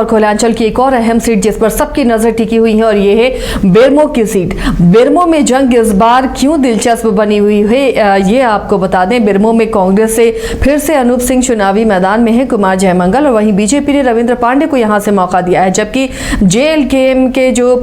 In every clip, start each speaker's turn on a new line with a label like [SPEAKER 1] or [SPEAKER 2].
[SPEAKER 1] और कोयलांचल की एक और अहम सीट जिस पर सबकी नजर टिकी हुई है और ये है बेरमो की सीट। बेरमो में जंग इस बार क्यों दिलचस्प बनी हुई है ये आपको बता दें। बेरमो में कांग्रेस से फिर से अनूप सिंह चुनावी मैदान में है, कुमार जयमंगल, और वहीं बीजेपी ने रविंद्र पांडे को यहां से मौका दिया है, जबकि जेएलकेएम के जो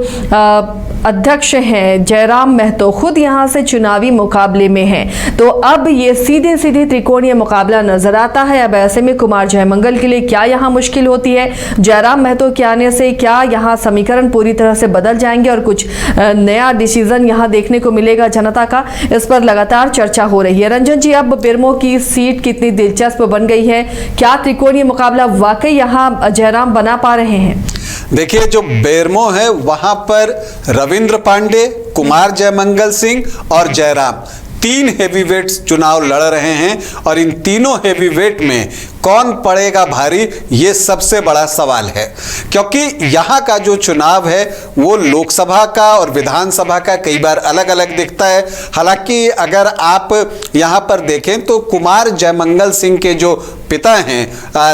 [SPEAKER 1] अध्यक्ष हैं जयराम महतो खुद यहां से चुनावी मुकाबले में हैं। तो अब ये सीधे सीधे त्रिकोणीय मुकाबला नजर आता है। अब ऐसे में कुमार जयमंगल के लिए क्या यहां मुश्किल होती है? जयराम महतो के आने से क्या यहां समीकरण पूरी तरह से बदल जाएंगे और कुछ नया डिसीजन यहां देखने को मिलेगा जनता का? इस पर लगातार चर्चा हो रही है। रंजन जी, अब बेरमो की सीट कितनी दिलचस्प बन गई है? क्या त्रिकोणीय मुकाबला वाकई यहां जयराम बना पा रहे हैं?
[SPEAKER 2] देखिए, जो बेरमो है वहां पर रविंद्र पांडे, कुमार जयमंगल सिंह और जयराम तीन हेवीवेट्स चुनाव लड़ रहे हैं और इन तीनों हेवीवेट में कौन पड़ेगा भारी, ये सबसे बड़ा सवाल है। क्योंकि यहाँ का जो चुनाव है वो लोकसभा का और विधानसभा का कई बार अलग अलग दिखता है। हालांकि अगर आप यहाँ पर देखें तो कुमार जयमंगल सिंह के जो पिता हैं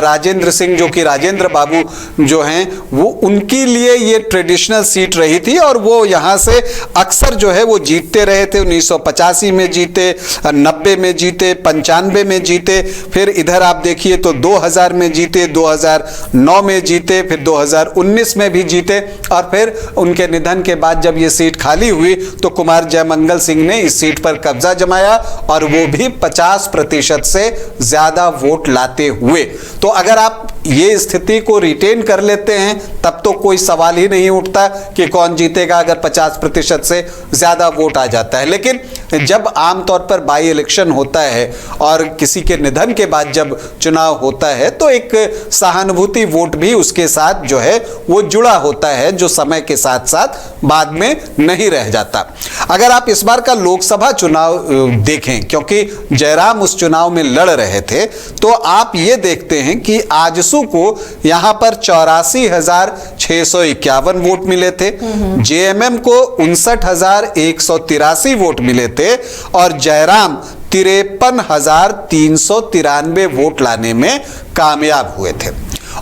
[SPEAKER 2] राजेंद्र सिंह, जो कि राजेंद्र बाबू जो हैं, वो उनके लिए ये ट्रेडिशनल सीट रही थी और वो यहाँ से अक्सर जो है वो जीतते रहे थे। 1985 में जीते, 90 में जीते, 95 में जीते, फिर इधर आप देखिए तो 2000 में जीते, 2009 में जीते, फिर 2019 में भी जीते और फिर उनके निधन के बाद जब ये सीट खाली हुई तो कुमार जयमंगल सिंह ने इस सीट पर कब्जा जमाया और वो भी 50% से ज्यादा वोट लाते हुए। तो अगर आप ये स्थिति को रिटेन कर लेते हैं तब तो कोई सवाल ही नहीं उठता कि कौन जीतेगा अगर 50% से ज्यादा वोट आ जाता है। लेकिन जब आमतौर पर बाई इलेक्शन होता है और किसी के निधन के बाद जब चुनाव होता है तो एक सहानुभूति वोट भी उसके साथ जो है वो जुड़ा होता है, जो समय के साथ साथ बाद में नहीं रह जाता। अगर आप इस बार का लोकसभा चुनाव देखें, क्योंकि जयराम उस चुनाव में लड़ रहे थे, तो आप ये देखते हैं कि आजसू को यहां पर 84,651 वोट मिले थे, जेएमएम को 59,183 वोट मिले थे और जयराम 53,393 वोट लाने में कामयाब हुए थे।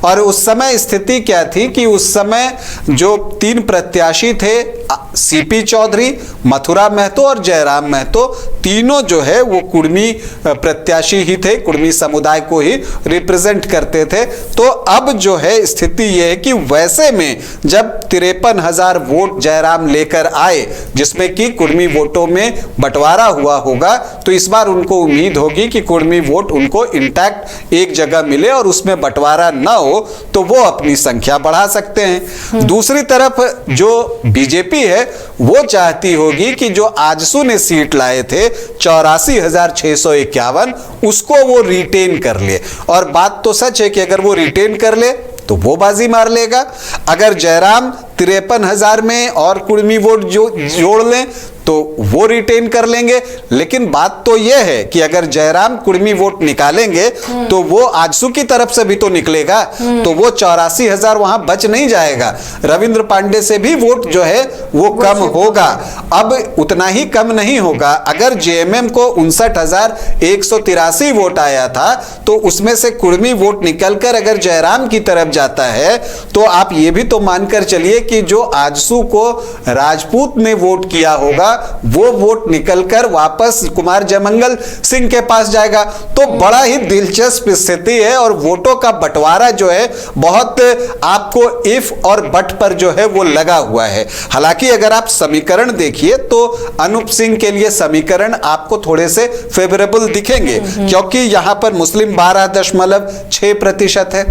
[SPEAKER 2] और उस समय स्थिति क्या थी कि उस समय जो तीन प्रत्याशी थे, सीपी चौधरी, मथुरा महतो और जयराम महतो, तीनों जो है वो कुर्मी प्रत्याशी ही थे, कुर्मी समुदाय को ही रिप्रेजेंट करते थे। तो अब जो है स्थिति ये है कि वैसे में जब 53,000 वोट जयराम लेकर आए, जिसमें कि कुर्मी वोटों में बंटवारा हुआ होगा, तो इस बार उनको उम्मीद होगी कि कुर्मी वोट उनको इंटैक्ट एक जगह मिले और उसमें बंटवारा ना हो तो वो अपनी संख्या बढ़ा सकते हैं। दूसरी तरफ जो बीजेपी है वो चाहती होगी कि जो आजसू ने सीट लाए थे 84,651, उसको वो रिटेन कर ले। और बात तो सच है कि अगर वो रिटेन कर ले तो वो बाजी मार लेगा। अगर जयराम 53,000 में और कुर्मी वोट जो जोड़ लें तो वो रिटेन कर लेंगे। लेकिन बात तो यह है कि अगर जयराम कुर्मी वोट निकालेंगे तो वो आजसू की तरफ से भी तो निकलेगा, तो वो 84,000 वहां बच नहीं जाएगा। रविंद्र पांडे से भी वोट जो है वो कम होगा। अब उतना ही कम नहीं होगा। अगर जेएमएम को 59,183 वोट आया था तो उसमें से कुर्मी वोट निकलकर अगर जयराम की तरफ जाता है तो आप ये भी तो मानकर चलिए कि जो आजसू को राजपूत ने वोट किया होगा वो वोट निकलकर वापस कुमार जयमंगल सिंह के पास जाएगा। तो बड़ा ही दिलचस्प स्थिति है और वोटों का बंटवारा जो है बहुत आपको इफ और बट पर जो है वो लगा हुआ है। हालांकि अगर आप समीकरण देखिए तो अनूप सिंह के लिए समीकरण आपको थोड़े से फेवरेबल दिखेंगे, क्योंकि यहां पर मुस्लिम 12.6% है।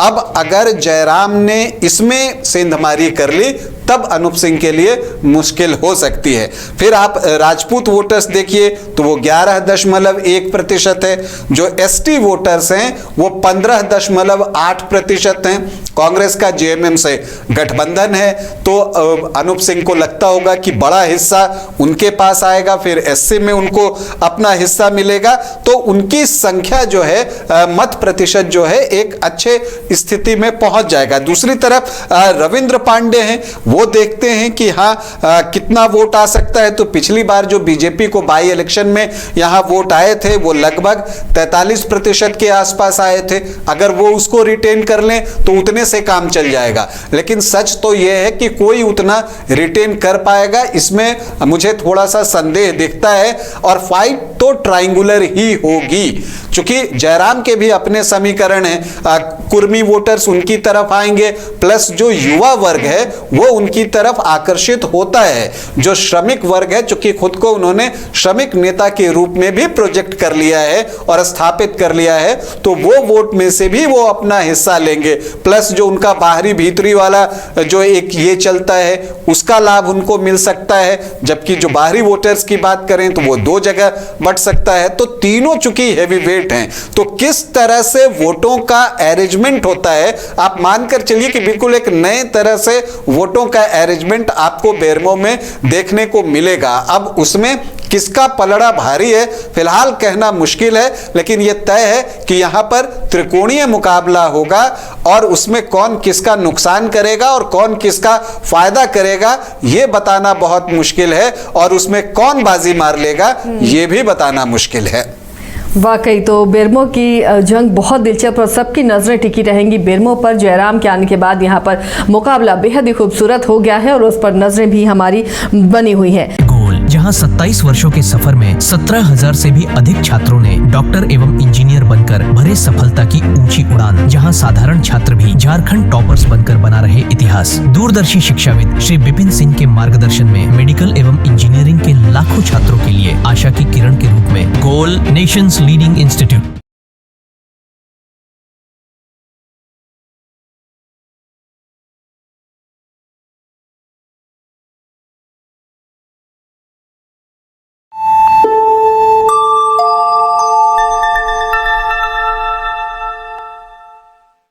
[SPEAKER 2] अब अगर जयराम ने इसमें सेंधमारी कर ली तब अनूप सिंह के लिए मुश्किल हो सकती है। फिर आप राजपूत वोटर्स देखिए तो वो 11.1% है। जो एसटी वोटर्स हैं वो 15.8% हैं। कांग्रेस का जेएमएम से गठबंधन है तो अनूप सिंह को लगता होगा कि बड़ा हिस्सा उनके पास आएगा, फिर एससी में उनको अपना हिस्सा मिलेगा, तो उनकी संख्या जो है मत प्रतिशत जो है एक अच्छे स्थिति में पहुंच जाएगा। दूसरी तरफ रविंद्र पांडे हैं, वो वो देखते हैं कि हाँ कितना वोट आ सकता है। तो पिछली बार जो बीजेपी को बाई इलेक्शन में यहाँ वोट आए थे वो लगभग 43% के आसपास आए थे। अगर वो उसको रिटेन कर लें तो उतने से काम चल जाएगा, लेकिन सच तो यह है कि कोई उतना रिटेन कर पाएगा, इसमें मुझे थोड़ा सा संदेह दिखता है। और फाइट तो ट्रायंगुलर ही होगी, क्योंकि जयराम के भी अपने समीकरण हैं। कुर्मी वोटर्स उनकी तरफ आएंगे, प्लस जो युवा वर्ग है वो उनकी तरफ आकर्षित होता है। जो श्रमिक वर्ग है, चूंकि खुद को उन्होंने श्रमिक नेता के रूप में भी प्रोजेक्ट कर लिया है और स्थापित कर लिया है, तो वो वोट में से भी वो अपना हिस्सा लेंगे। प्लस जो उनका बाहरी भीतरी वाला जो एक ये चलता है उसका लाभ उनको मिल सकता है, जबकि जो बाहरी वोटर्स की बात करें तो वो 2 जगह बट सकता है। तो तीनों चूंकि हैवी वेट हैं, तो किस तरह से वोटों का अरेंजमेंट होता है, आप मानकर चलिए कि बिल्कुल एक नए तरह से वोटों का अरेंजमेंट आपको बेरमो में देखने को मिलेगा। अब उसमें किसका पलड़ा भारी है फिलहाल कहना मुश्किल है, लेकिन यह तय है कि यहां पर त्रिकोणीय मुकाबला होगा और उसमें कौन किसका नुकसान करेगा और कौन किसका फायदा करेगा यह बताना बहुत मुश्किल है, और उसमें कौन बाजी मार लेगा यह भी बताना मुश्किल है।
[SPEAKER 1] वाकई तो बेरमो की जंग बहुत दिलचस्प और सबकी नजरें टिकी रहेंगी बेरमो पर। जयराम के आने के बाद यहाँ पर मुकाबला बेहद ही खूबसूरत हो गया है और उस पर नजरें भी हमारी बनी हुई हैं।
[SPEAKER 3] जहां 27 वर्षों के सफर में 17,000 से भी अधिक छात्रों ने डॉक्टर एवं इंजीनियर बनकर भरे सफलता की ऊंची उड़ान, जहां साधारण छात्र भी झारखंड टॉपर्स बनकर बना रहे इतिहास। दूरदर्शी शिक्षाविद श्री विपिन सिंह के मार्गदर्शन में मेडिकल एवं इंजीनियरिंग के लाखों छात्रों के लिए आशा की किरण के रूप में गोल नेशंस लीडिंग इंस्टीट्यूट